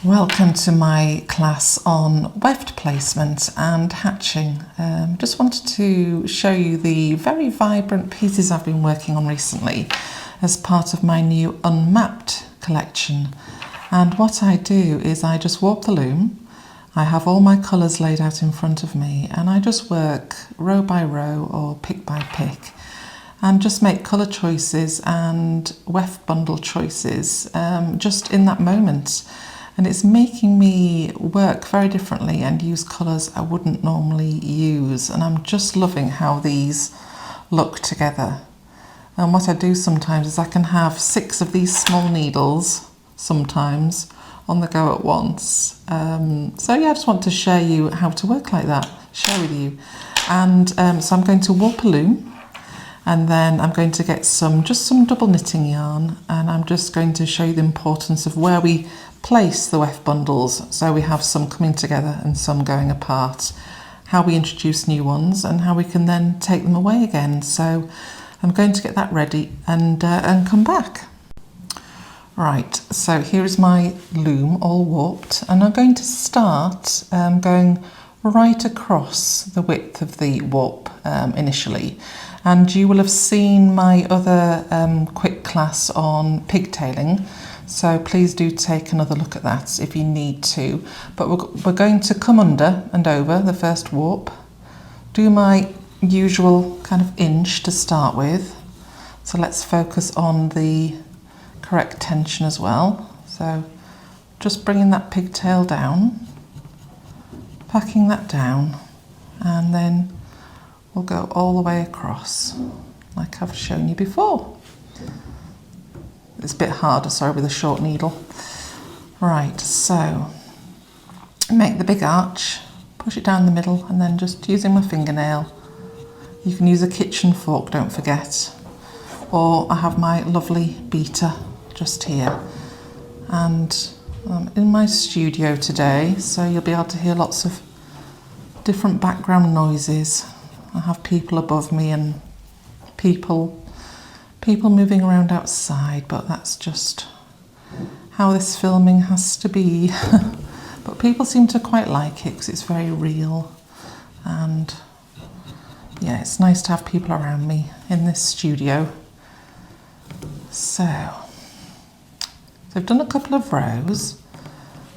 Welcome to my class on weft placement and hatching. Just wanted to show you the very vibrant pieces I've been working on recently as part of my new unmapped collection. And what I do is I just warp the loom. I have all my colours laid out in front of me and I just work row by row or pick by pick and just make colour choices and weft bundle choices just in that moment. And it's making me work very differently and use colours I wouldn't normally use. And I'm just loving how these look together. And what I do sometimes is I can have 6 of these small needles sometimes on the go at once. So yeah, I just want to share you how to work like that, share with you. And so I'm going to warp a loom. And then I'm going to get just some double knitting yarn, and I'm just going to show you the importance of where we place the weft bundles. So we have some coming together and some going apart, how we introduce new ones and how we can then take them away again. So I'm going to get that ready and come back. Right, so here is my loom all warped, and I'm going to start going right across the width of the warp initially. And you will have seen my other quick class on pigtailing, so please do take another look at that if you need to. But we're going to come under and over the first warp, do my usual kind of inch to start with. So let's focus on the correct tension as well. So just bringing that pigtail down, packing that down, and then we'll go all the way across like I've shown you before. It's a bit harder, sorry, with a short needle. Right, so make the big arch, push it down the middle, and then just using my fingernail. You can use a kitchen fork, don't forget. Or I have my lovely beater just here. And I'm in my studio today, so you'll be able to hear lots of different background noises. I have people above me and people moving around outside, but that's just how this filming has to be. But people seem to quite like it because it's very real, and yeah, it's nice to have people around me in this studio. So I've done a couple of rows.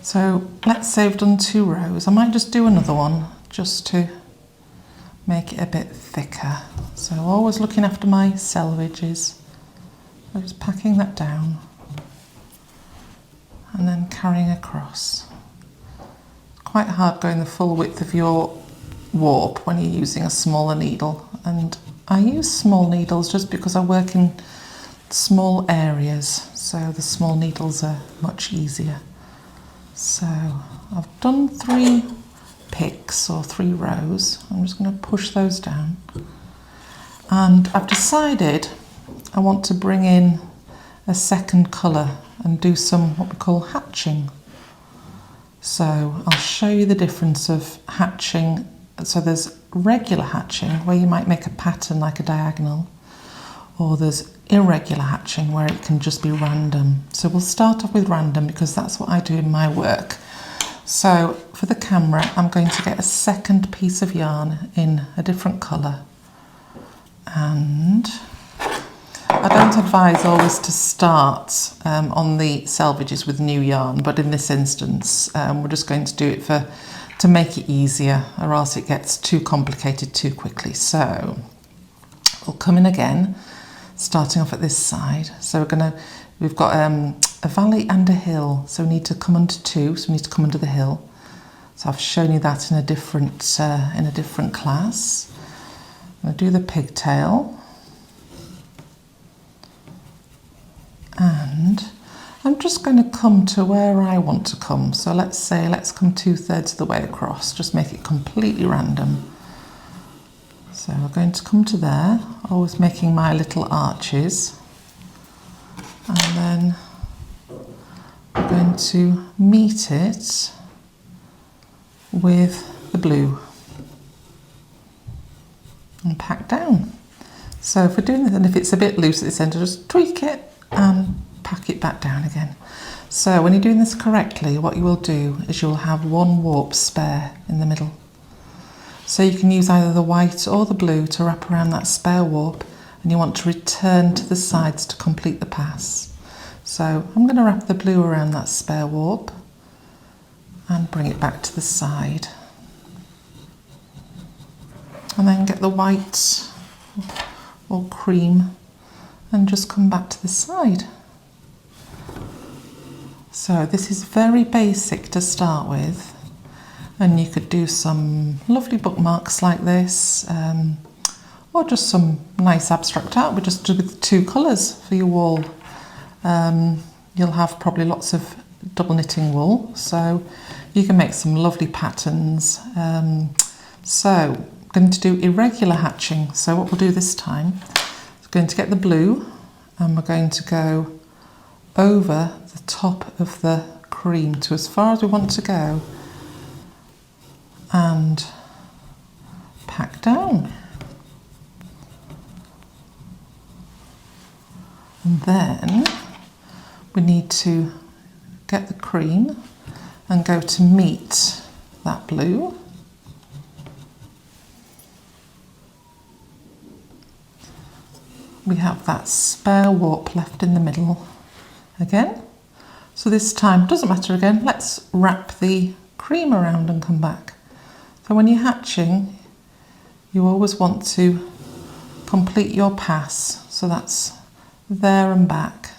So let's say I've done 2 rows. I might just do another one just to make it a bit thicker. So always looking after my selvages. So just packing that down and then carrying across. Quite hard going the full width of your warp when you're using a smaller needle, and I use small needles just because I work in small areas, so the small needles are much easier. So I've done 3 picks or 3 rows. I'm just going to push those down, and I've decided I want to bring in a second colour and do some what we call hatching. So I'll show you the difference of hatching. So there's regular hatching where you might make a pattern like a diagonal, or there's irregular hatching where it can just be random. So we'll start off with random because that's what I do in my work. So for the camera, I'm going to get a second piece of yarn in a different colour. And I don't advise always to start on the selvages with new yarn, but in this instance, we're just going to do it to make it easier, or else it gets too complicated too quickly. So we'll come in again, starting off at this side. So we've got a valley and a hill, so we need to come under 2, so we need to come under the hill. So I've shown you that in a different class. I'm going to do the pigtail, and I'm just going to come to where I want to come. So let's come 2/3 of the way across, just make it completely random. So we're going to come to there, always making my little arches, and then we're going to meet it with the blue and pack down. So if we're doing this, and if it's a bit loose at the centre, just tweak it and pack it back down again. So when you're doing this correctly, what you will do is you'll have one warp spare in the middle. So you can use either the white or the blue to wrap around that spare warp, and you want to return to the sides to complete the pass. So I'm going to wrap the blue around that spare warp and bring it back to the side. And then get the white or cream and just come back to the side. So this is very basic to start with, and you could do some lovely bookmarks like this, or just some nice abstract art with 2 colours for your wall. You'll have probably lots of double knitting wool, so you can make some lovely patterns. So I'm going to do irregular hatching. So what we'll do this time is going to get the blue, and we're going to go over the top of the cream to as far as we want to go and pack down. And then we need to get the cream and go to meet that blue. We have that spare warp left in the middle again. So this time, doesn't matter again, let's wrap the cream around and come back. So when you're hatching, you always want to complete your pass. So that's there and back.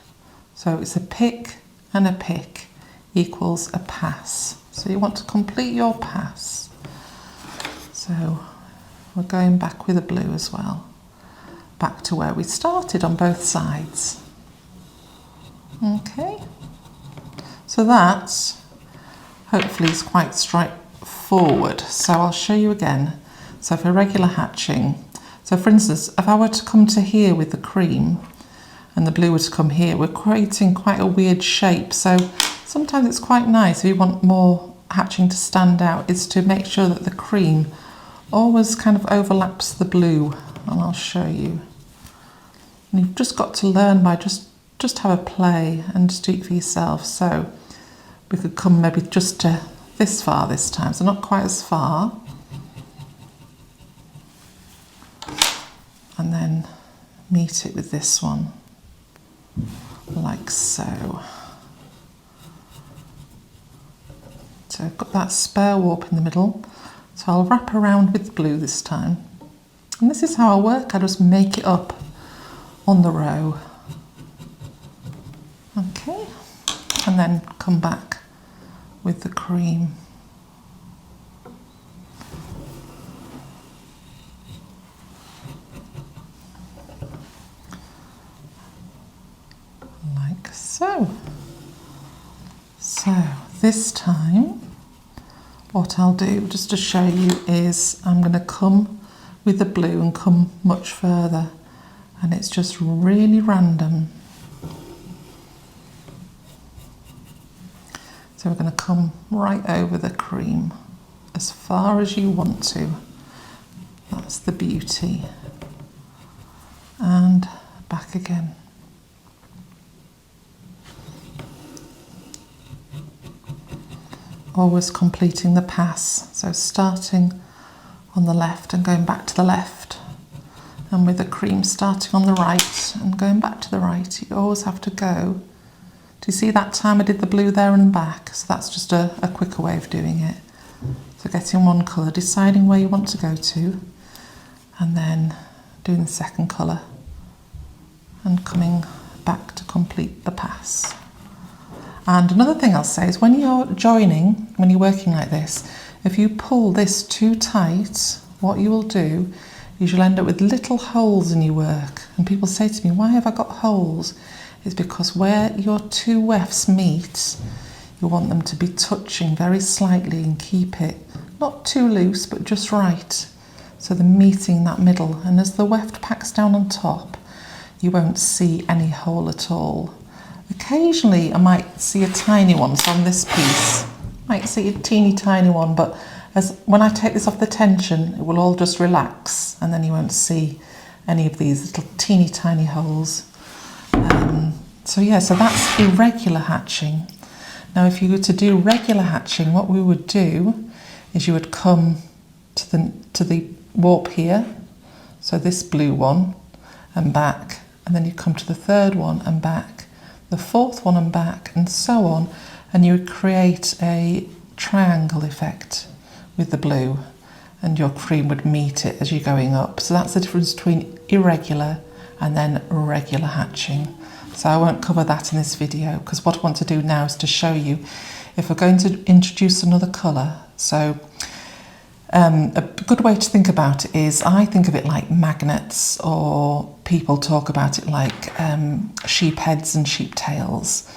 So it's a pick and a pick equals a pass. So you want to complete your pass. So we're going back with the blue as well, back to where we started on both sides. Okay, so that hopefully is quite straightforward. So I'll show you again. So for regular hatching, so for instance, if I were to come to here with the cream and the blue were to come here, we're creating quite a weird shape. So sometimes it's quite nice, if you want more hatching to stand out, is to make sure that the cream always kind of overlaps the blue, and I'll show you. And you've just got to learn by just have a play and just do it for yourself. So we could come maybe just to this far this time, so not quite as far. And then meet it with this one, like so. So I've got that spare warp in the middle, so I'll wrap around with blue this time. And this is how I work, I just make it up on the row. Okay, and then come back with the cream. Like so. So this time, what I'll do, just to show you, is I'm going to come with the blue and come much further, and it's just really random. So we're going to come right over the cream as far as you want to. That's the beauty. And back again. Always completing the pass. So starting on the left and going back to the left. And with the cream starting on the right and going back to the right. You always have to go. Do you see that time I did the blue there and back? So that's just a quicker way of doing it. So getting one colour, deciding where you want to go to, and then doing the second colour and coming back to complete the pass. And another thing I'll say is when you're joining, when you're working like this, if you pull this too tight, what you will do is you'll end up with little holes in your work. And people say to me, why have I got holes? Is because where your 2 wefts meet, you want them to be touching very slightly and keep it not too loose, but just right. So they're meeting in that middle. And as the weft packs down on top, you won't see any hole at all. Occasionally, I might see a tiny one. So on this piece, I might see a teeny tiny one, but when I take this off the tension, it will all just relax, and then you won't see any of these little teeny tiny holes. So that's irregular hatching. Now if you were to do regular hatching, what we would do is you would come to the warp here, so this blue one, and back, and then you come to the third one and back, the fourth one and back, and so on, and you would create a triangle effect with the blue, and your cream would meet it as you're going up. So that's the difference between irregular and then regular hatching. So I won't cover that in this video, because what I want to do now is to show you if we're going to introduce another colour. So a good way to think about it is, I think of it like magnets, or people talk about it like sheep heads and sheep tails.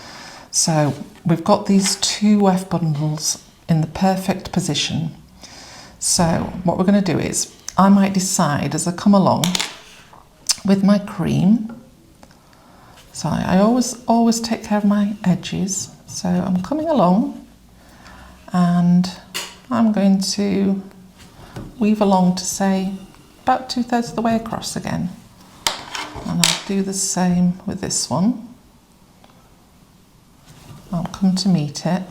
So we've got these two weft bundles in the perfect position. So what we're going to do is, I might decide as I come along with my cream. So I always take care of my edges. So I'm coming along and I'm going to weave along to say about 2/3 of the way across again. And I'll do the same with this one. I'll come to meet it.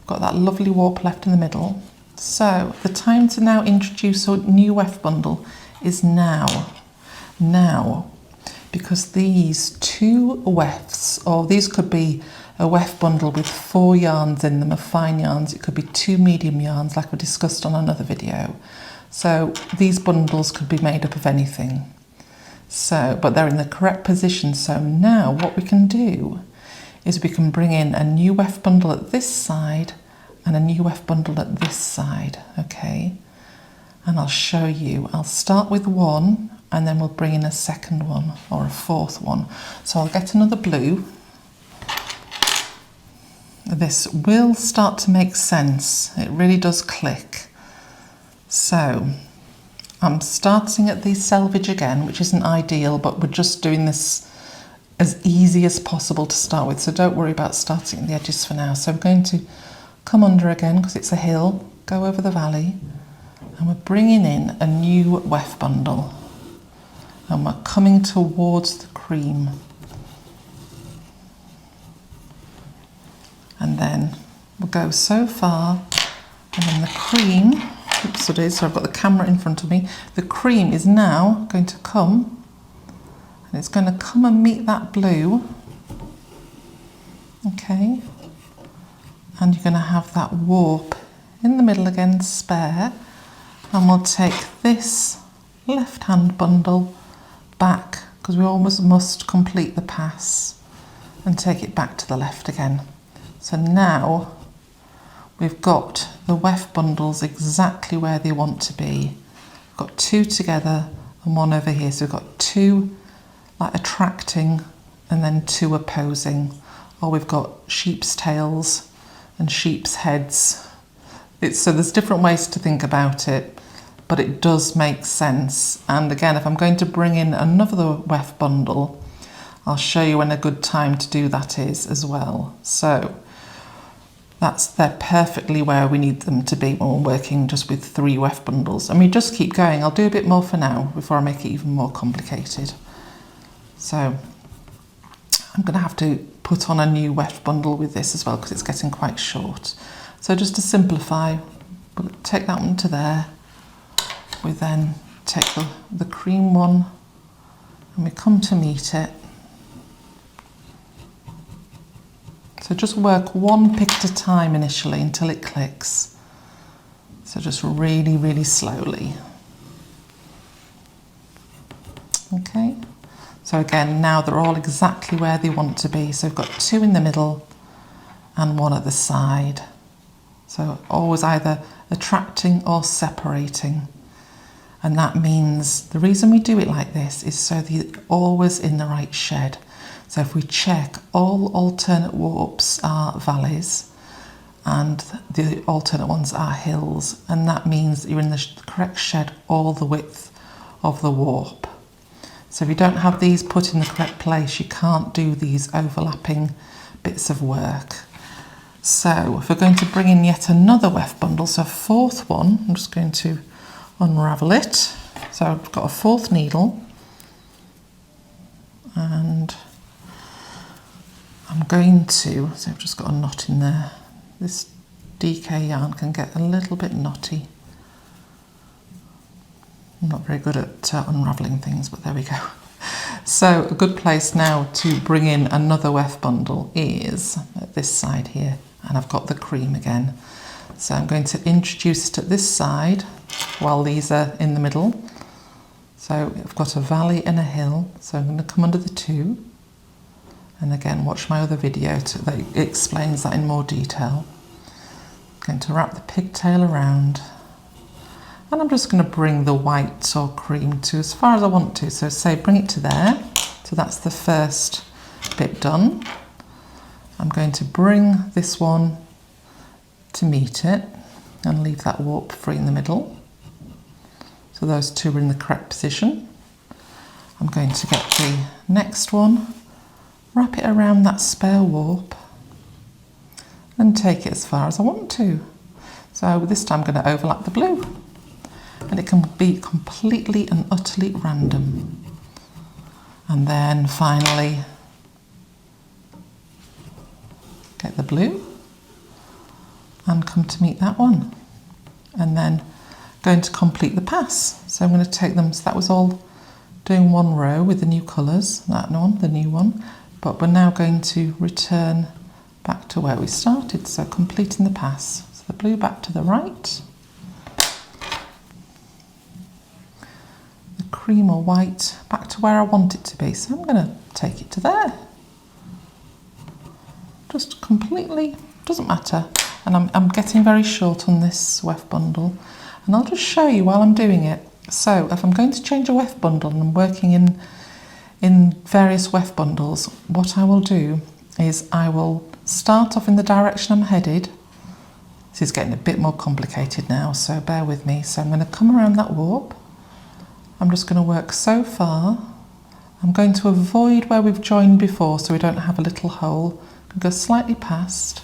Got that lovely warp left in the middle. So the time to now introduce a new weft bundle is now. Now, because these two wefts, or these could be a weft bundle with 4 yarns in them of fine yarns, it could be 2 medium yarns like we discussed on another video. So these bundles could be made up of anything. So, but they're in the correct position. So now what we can do is we can bring in a new weft bundle at this side and a new weft bundle at this side, okay? And I'll show you. I'll start with one and then we'll bring in a second one or a fourth one. So I'll get another blue. This will start to make sense. It really does click. So I'm starting at the selvage again, which isn't ideal, but we're just doing this as easy as possible to start with. So don't worry about starting at the edges for now. So we're going to come under again because it's a hill, go over the valley, and we're bringing in a new weft bundle. And we're coming towards the cream. And then we'll go so far, and then the cream, oops it is, so I've got the camera in front of me, the cream is now going to come, and it's going to come and meet that blue, okay, and you're going to have that warp in the middle again, spare, and we'll take this left hand bundle back, because we almost must complete the pass, and take it back to the left again. So now we've got the weft bundles exactly where they want to be. We've got 2 together and 1 over here. So we've got 2 like attracting and then 2 opposing. Or we've got sheep's tails and sheep's heads. So there's different ways to think about it, but it does make sense. And again, if I'm going to bring in another weft bundle, I'll show you when a good time to do that is as well. So they're perfectly where we need them to be when we're working just with 3 weft bundles. And we just keep going. I'll do a bit more for now before I make it even more complicated. So I'm going to have to put on a new weft bundle with this as well because it's getting quite short. So just to simplify, we'll take that one to there. We then take the cream one and we come to meet it. So just work 1 pick at a time initially until it clicks. So just really, really slowly. Okay. So again, now they're all exactly where they want to be. So we've got 2 in the middle and 1 at the side. So always either attracting or separating. And that means the reason we do it like this is so they're always in the right shed. So if we check, all alternate warps are valleys and the alternate ones are hills, and that means that you're in the correct shed all the width of the warp. So if you don't have these put in the correct place, you can't do these overlapping bits of work. So if we're going to bring in yet another weft bundle, so a 4th one, I'm just going to unravel it. So I've got a 4th needle and I'm I'm going to, so I've just got a knot in there. This DK yarn can get a little bit knotty. I'm not very good at unravelling things, but there we go. So a good place now to bring in another weft bundle is at this side here, and I've got the cream again. So I'm going to introduce it at this side while these are in the middle. So I've got a valley and a hill, so I'm going to come under the two. And again, watch my other video that explains that in more detail. I'm going to wrap the pigtail around. And I'm just going to bring the white or cream to as far as I want to. So say bring it to there. So that's the first bit done. I'm going to bring this one to meet it and leave that warp free in the middle. So those two are in the correct position. I'm going to get the next one, wrap it around that spare warp and take it as far as I want to. So this time I'm going to overlap the blue, and it can be completely and utterly random. And then finally get the blue and come to meet that one, and then going to complete the pass. So I'm going to take them, so that was all doing one row with the new colours, that one, the new one, but we're now going to return back to where we started, so completing the pass. So the blue back to the right, the cream or white back to where I want it to be, so I'm going to take it to there. Just completely, doesn't matter. And I'm getting very short on this weft bundle, and I'll just show you while I'm doing it. So if I'm going to change a weft bundle and I'm working in various weft bundles, what I will do is I will start off in the direction I'm headed. This is getting a bit more complicated now, so bear with me. So I'm going to come around that warp. I'm just going to work so far. I'm going to avoid where we've joined before so we don't have a little hole. Go slightly past.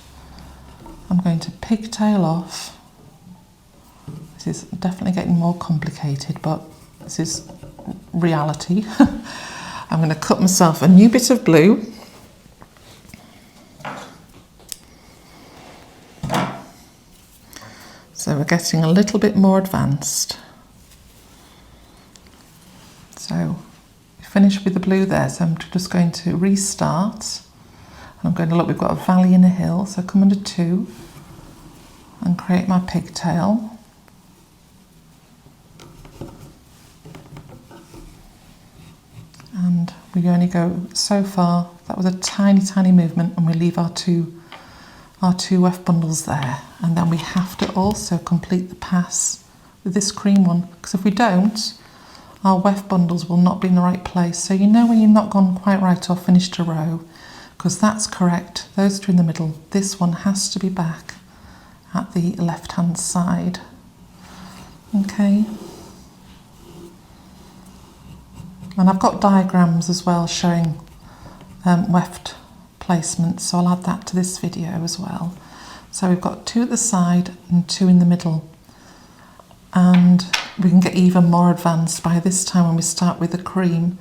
I'm going to pigtail off. This is definitely getting more complicated, but this is reality. I'm going to cut myself a new bit of blue. So we're getting a little bit more advanced. So finish with the blue there, so I'm just going to restart. I'm going to look, we've got a valley and a hill, so come under two and create my pigtail. And we only go so far. That was a tiny, tiny movement, and we leave our two weft bundles there. And then we have to also complete the pass with this cream one, because if we don't, our weft bundles will not be in the right place. So you know when you've not gone quite right or finished a row, because that's correct, those two in the middle. This one has to be back at the left-hand side. Okay. And I've got diagrams as well showing weft placement, so I'll add that to this video as well. So we've got two at the side and two in the middle. And we can get even more advanced by this time when we start with the cream.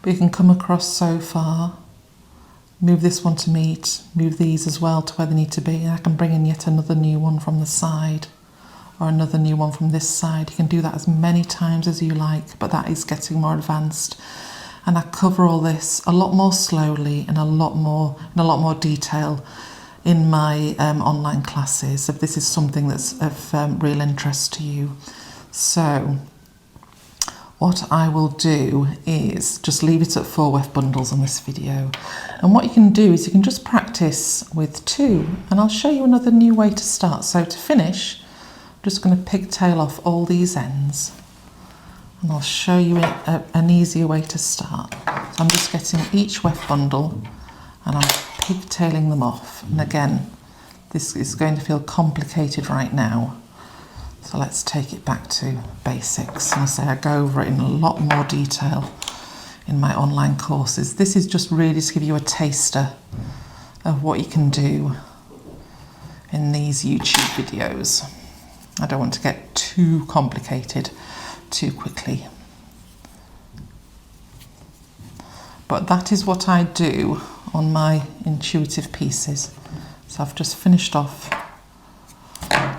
We can come across so far. Move this one to meet, move these as well to where they need to be, and I can bring in yet another new one from the side or another new one from this side. You can do that as many times as you like, but that is getting more advanced. And I cover all this a lot more slowly and in a lot more detail in my online classes, if this is something that's of real interest to you. So what I will do is just leave it at 4 weft bundles on this video. And what you can do is you can just practice with 2, and I'll show you another new way to start. So to finish, I'm just going to pigtail off all these ends, and I'll show you an easier way to start. So I'm just getting each weft bundle and I'm pigtailing them off. And again, this is going to feel complicated right now. So let's take it back to basics. And I say I go over it in a lot more detail in my online courses. This is just really to give you a taster of what you can do in these YouTube videos. I don't want to get too complicated too quickly. but that is what I do on my intuitive pieces. So I've just finished off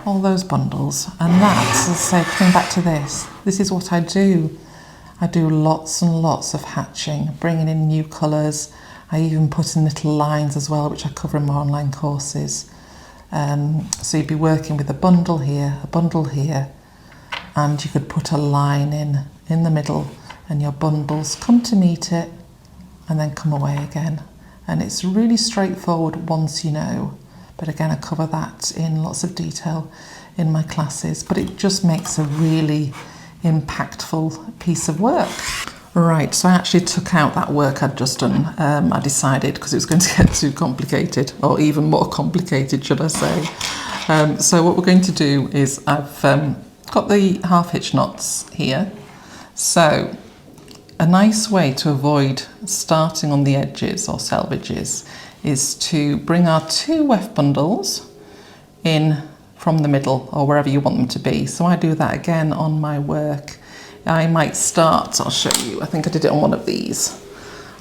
all those bundles, and that's, as I say, coming back to this is what I do. I do lots and lots of hatching, bringing in new colours. I even put in little lines as well, which I cover in my online courses. So you'd be working with a bundle here, and you could put a line in the middle, and your bundles come to meet it and then come away again. And it's really straightforward once you know. But again, I cover that in lots of detail in my classes, but it just makes a really impactful piece of work. Right, so I actually took out that work I'd just done. I decided, because it was going to get too complicated, or even more complicated, should I say. So what we're going to do is I've got the half hitch knots here. So a nice way to avoid starting on the edges or selvages is to bring our 2 weft bundles in from the middle or wherever you want them to be. So I do that again on my work. I might start, I'll show you, I think I did it on one of these.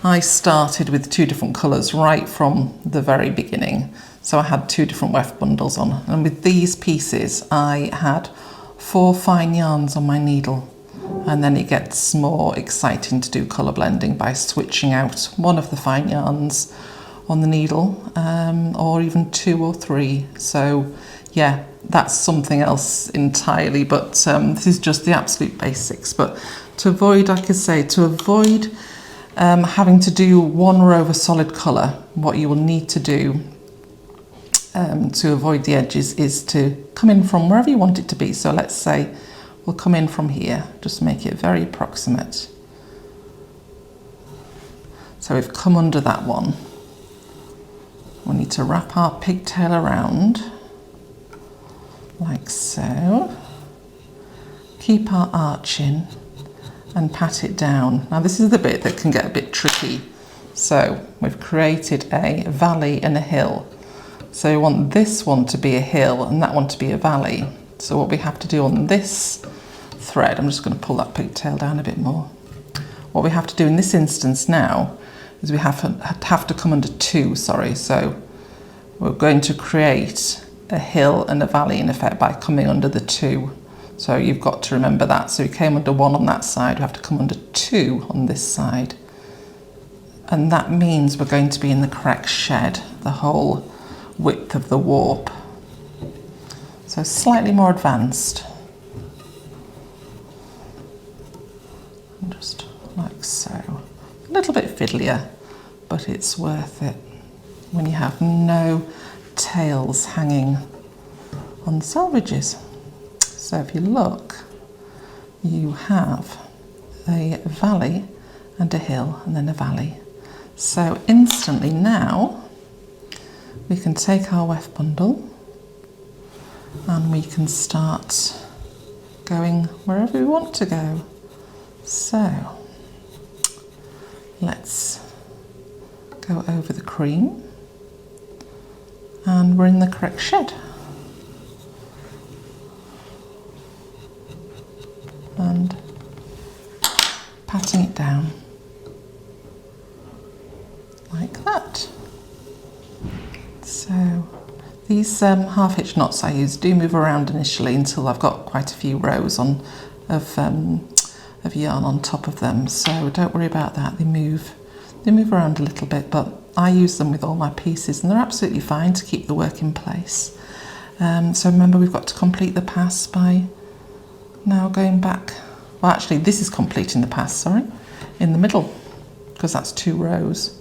I started with 2 different colours right from the very beginning. So I had 2 different weft bundles on, and with these pieces I had 4 fine yarns on my needle, and then it gets more exciting to do colour blending by switching out one of the fine yarns on the needle, or even 2 or 3. So yeah, that's something else entirely, but this is just the absolute basics. But to avoid, like I say, to avoid having to do 1 row of a solid colour, what you will need to do to avoid the edges is to come in from wherever you want it to be. So let's say we'll come in from here, just make it very approximate. So we've come under that one. We need to wrap our pigtail around, like so. Keep our arch in and pat it down. Now this is the bit that can get a bit tricky. So we've created a valley and a hill. So we want this one to be a hill and that one to be a valley. So what we have to do on this thread, I'm just going to pull that pigtail down a bit more. What we have to do in this instance now is we have to come under 2, so we're going to create a hill and a valley in effect by coming under the 2. So you've got to remember that. So we came under 1 on that side, we have to come under 2 on this side. And that means we're going to be in the correct shed, the whole width of the warp. So slightly more advanced. And just like so. A little bit fiddlier, but it's worth it when you have no tails hanging on selvages. So if you look, you have a valley and a hill and then a valley. So instantly now we can take our weft bundle and we can start going wherever we want to go. So let's go over the cream, and we're in the correct shed. And patting it down like that. So these half hitch knots I use do move around initially until I've got quite a few rows of yarn on top of them, so don't worry about that. They move around a little bit, but I use them with all my pieces and they're absolutely fine to keep the work in place. So remember, we've got to complete the pass by now going back. Well, actually this is completing the pass, sorry, in the middle, because that's 2 rows.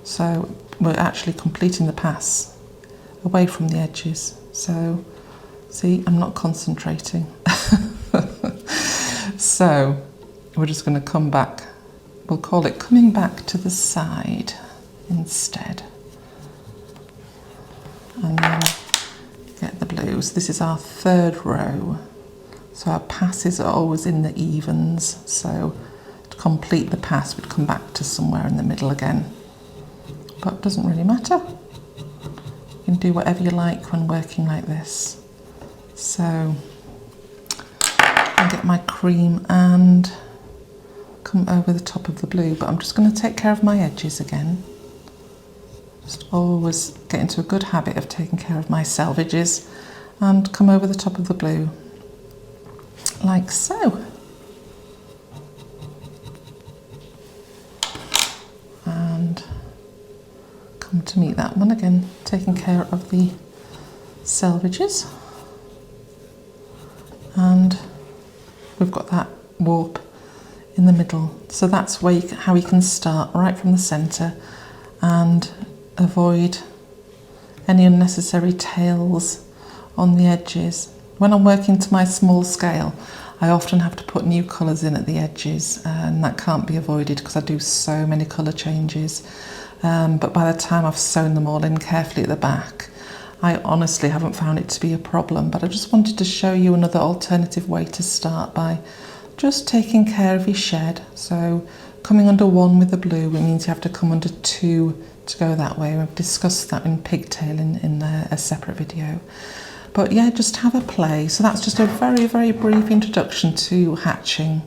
So we're actually completing the pass away from the edges. So see, I'm not concentrating. So we're just going to come back. We'll call it coming back to the side instead. And then get the blues. This is our 3rd row. So our passes are always in the evens. So to complete the pass, we'd come back to somewhere in the middle again. But it doesn't really matter. You can do whatever you like when working like this. So I'll get my cream and come over the top of the blue, but I'm just going to take care of my edges again. Just always get into a good habit of taking care of my selvages and come over the top of the blue, like so. And come to meet that one again, taking care of the selvages. And we've got that warp in the middle. So that's how you can start right from the centre and avoid any unnecessary tails on the edges. When I'm working to my small scale, I often have to put new colours in at the edges, and that can't be avoided because I do so many colour changes. But by the time I've sewn them all in carefully at the back, I honestly haven't found it to be a problem. But I just wanted to show you another alternative way to start by just taking care of your shed. So coming under one with the blue, it means you have to come under two to go that way. We've discussed that in pigtail in a separate video. But yeah, just have a play. So that's just a very, very brief introduction to hatching.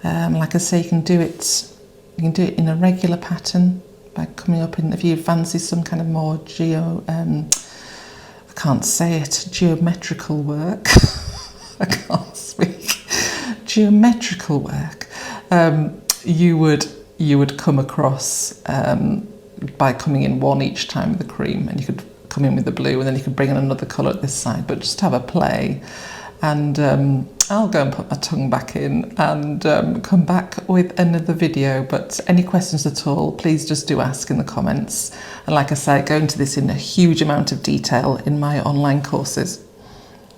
Like I say, you can do it in a regular pattern by coming up in, if you fancy some kind of more geometrical work. I can't speak. Geometrical work. You would come across by coming in one each time with the cream, and you could come in with the blue, and then you could bring in another colour at this side, but just have a play. And I'll go and put my tongue back in and come back with another video. But any questions at all, please just do ask in the comments. And like I say, I go into this in a huge amount of detail in my online courses.